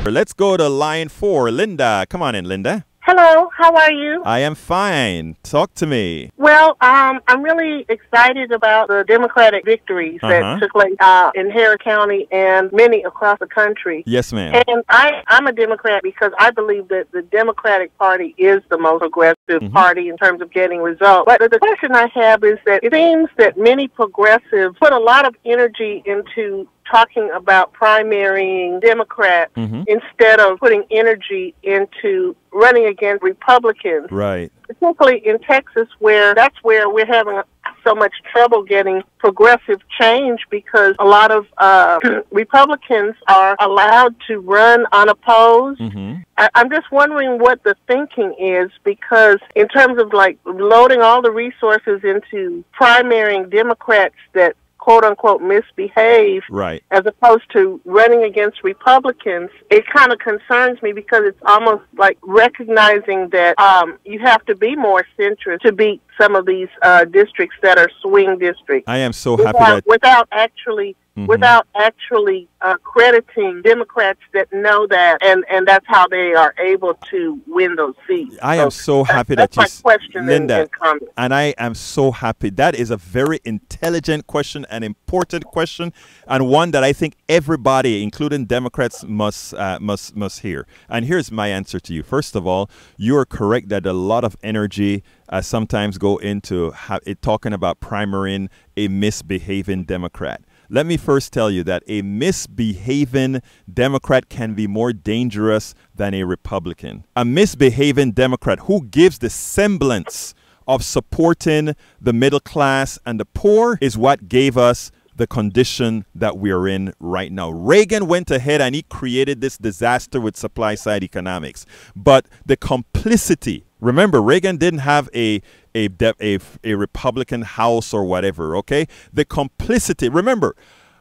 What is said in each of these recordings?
Let's go to line 4. Linda. Come on in, Linda. Hello, how are you? I am fine. Talk to me. Well, I'm really excited about the Democratic victories that took place in Harris County and many across the country. Yes, ma'am. And I'm a Democrat because I believe that the Democratic Party is the most progressive party in terms of getting results. But the question I have is that it seems that many progressives put a lot of energy into talking about primarying Democrats instead of putting energy into running against Republicans. Right. Particularly in Texas, that's where we're having so much trouble getting progressive change because a lot of Republicans are allowed to run unopposed. I'm just wondering what the thinking is, because in terms of like loading all the resources into primarying Democrats that quote-unquote misbehave, right, as opposed to running against Republicans, it kind of concerns me because it's almost like recognizing that you have to be more centrist to beat some of these districts that are swing districts. I am so happy without actually crediting Democrats that know that, and that's how they are able to win those seats. I am so happy that that's my question, Linda, and I am so happy. That is a very intelligent question, an important question, and one that I think everybody, including Democrats, must hear. And here's my answer to you. First of all, you are correct that a lot of energy sometimes go into talking about primarying a misbehaving Democrat. Let me first tell you that a misbehaving Democrat can be more dangerous than a Republican. A misbehaving Democrat who gives the semblance of supporting the middle class and the poor is what gave us the condition that we are in right now. Reagan went ahead and he created this disaster with supply side economics. But the complicity, remember, Reagan didn't have a Republican House or whatever, okay? The complicity, remember,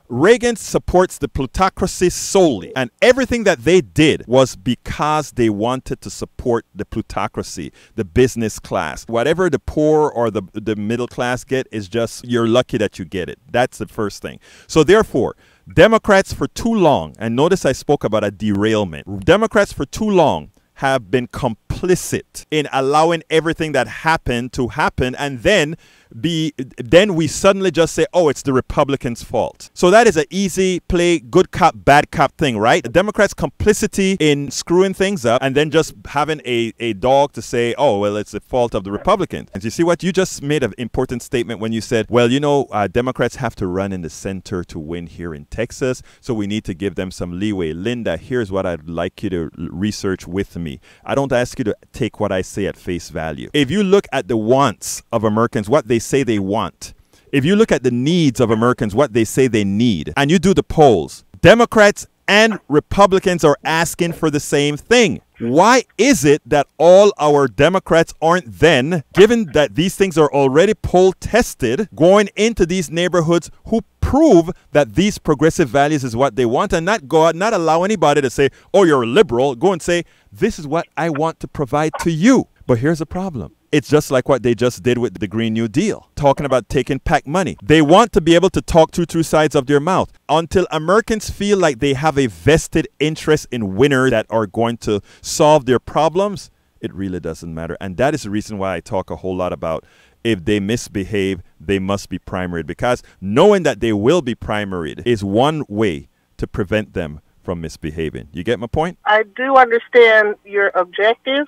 Reagan supports the plutocracy solely, and everything that they did was because they wanted to support the plutocracy, the business class. Whatever the poor or the middle class get is just, you're lucky that you get it. That's the first thing. So therefore, Democrats for too long, and notice I spoke about a derailment, Democrats for too long have been complicit in allowing everything that happened to happen, and then we suddenly just say, oh, it's the Republicans' fault. So that is an easy play, good cop, bad cop thing, right? The Democrats' complicity in screwing things up and then just having a dog to say, oh, well, it's the fault of the Republicans. And you see what? You just made an important statement when you said, well, you know, Democrats have to run in the center to win here in Texas, so we need to give them some leeway. Linda, here's what I'd like you to research with me. I don't ask you to take what I say at face value. If you look at the wants of Americans, what they say they want, if you look at the needs of Americans, what they say they need, and you do the polls, Democrats and Republicans are asking for the same thing. Why is it that all our Democrats aren't then, given that these things are already poll tested, going into these neighborhoods who prove that these progressive values is what they want, and not go out, not allow anybody to say, oh, you're a liberal, go and say, this is what I want to provide to you. But here's the problem. It's just like what they just did with the Green New Deal, talking about taking PAC money. They want to be able to talk through two sides of their mouth. Until Americans feel like they have a vested interest in winners that are going to solve their problems, it really doesn't matter. And that is the reason why I talk a whole lot about if they misbehave, they must be primaried. Because knowing that they will be primaried is one way to prevent them from misbehaving. You get my point? I do understand your objective.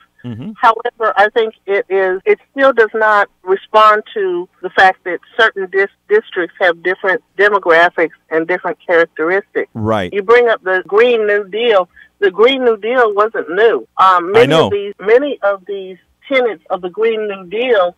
However, I think it still does not respond to the fact that certain districts have different demographics and different characteristics. Right. You bring up the Green New Deal. The Green New Deal wasn't new. Many of these tenets of the Green New Deal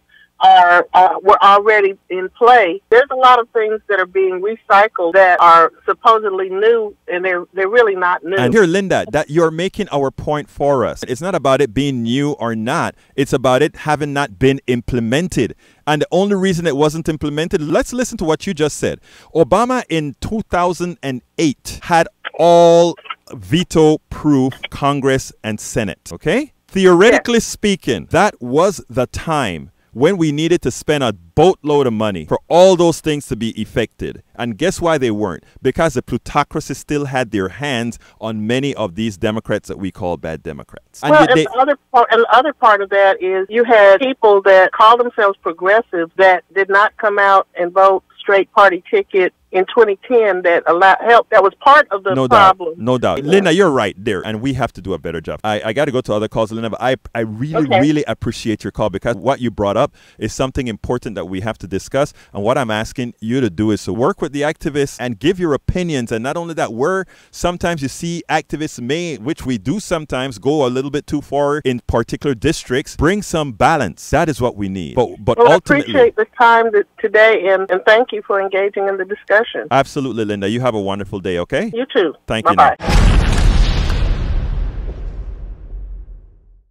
were already in play. There's a lot of things that are being recycled that are supposedly new, and they're really not new. And here, Linda, that you're making our point for us. It's not about it being new or not. It's about it having not been implemented. And the only reason it wasn't implemented, let's listen to what you just said. Obama in 2008 had all veto-proof Congress and Senate, okay? Theoretically speaking, that was the time when we needed to spend a boatload of money for all those things to be effected. And guess why they weren't? Because the plutocracy still had their hands on many of these Democrats that we call bad Democrats. And well, the other part of that is you had people that call themselves progressive that did not come out and vote straight party ticket in 2010 that help. That was part of the problem. No doubt. Yeah. Linda, you're right there, and we have to do a better job. I got to go to other calls, Linda, but I really appreciate your call, because what you brought up is something important that we have to discuss. And what I'm asking you to do is to work with the activists and give your opinions. And not only that, where sometimes you see activists which we do sometimes, go a little bit too far in particular districts, bring some balance. That is what we need. But well, ultimately, I appreciate the time today, and thank you for engaging in the discussion. Absolutely, Linda. You have a wonderful day, okay? You too. Thank Bye-bye. you. Now.